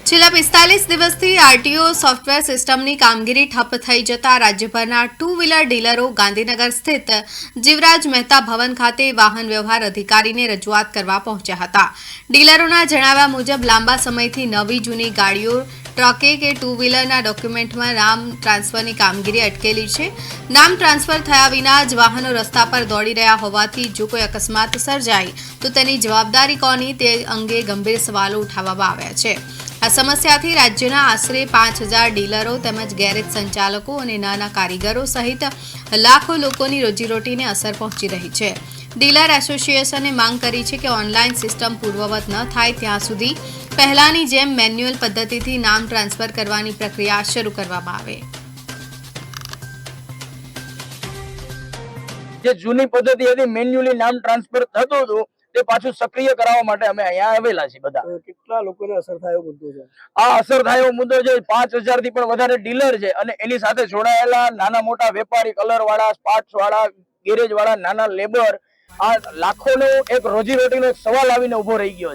છેલ્લા 45 દિવસથી RTO software સિસ્ટમની કામગીરી ઠપ થઈ જતા રાજ્યભરના ટુ વ્હીલર ડીલરો ગાંધીનગર સ્થિત જીવરાજ મહેતા ભવન ખાતે વાહન વ્યવહાર અધિકારીને રજૂઆત કરવા પહોંચ્યા હતા। ડીલરોના જણાવ્યા મુજબ લાંબા સમયથી નવી જૂની ગાડીઓ ટ્રકે કે ટુ વ્હીલરના ડોક્યુમેન્ટમાં નામ ટ્રાન્સફરની કામગીરી અટકેલી છે। નામ ટ્રાન્સફર થયા વિના જ વાહનો રસ્તા પર દોડી રહ્યા હોવાથી જો કોઈ અકસ્માત સર્જાય તો તેની જવાબદારી કોની તે અંગે ગંભીર સવાલો ઉઠાવવામાં આવ્યા છે। આ સમસ્યાથી રાજ્યના આશરે 5000 ડીલરો તેમજ ગેરેજ સંચાલકો અને નાના કારીગરો સહિત લાખો લોકોની રોજીરોટીને અસર પહોંચી રહી છે। ડીલર એસોસિએશને માંગ કરી છે કે ઓનલાઈન સિસ્ટમ પૂર્વવત ન થાય ત્યાં સુધી પહેલાની જેમ મેન્યુઅલ પદ્ધતિથી નામ ટ્રાન્સફર કરવાની પ્રક્રિયા શરૂ કરવામાં આવે। જે જૂની પદ્ધતિ હતી મેન્યુઅલી નામ ટ્રાન્સફર થતું હતું તે પાછું સક્રિય કરાવવા માટે અમે અહીંયા આવેલા છીએ। બધા કેટલા લોકોને અસર થાય મુદ્દો છે? આ અસર થાય મુદ્દો છે 5000 થી પણ વધારે ડીલર છે અને એની સાથે જોડાયેલા નાના મોટા વેપારી, કલર વાળા, પાર્ટ્સ વાળા, ગેરેજ વાળા, નાના લેબર, આ લાખોનો એક રોજીરોટીનો એક સવાલ આવીને ઉભો રહી ગયો છે।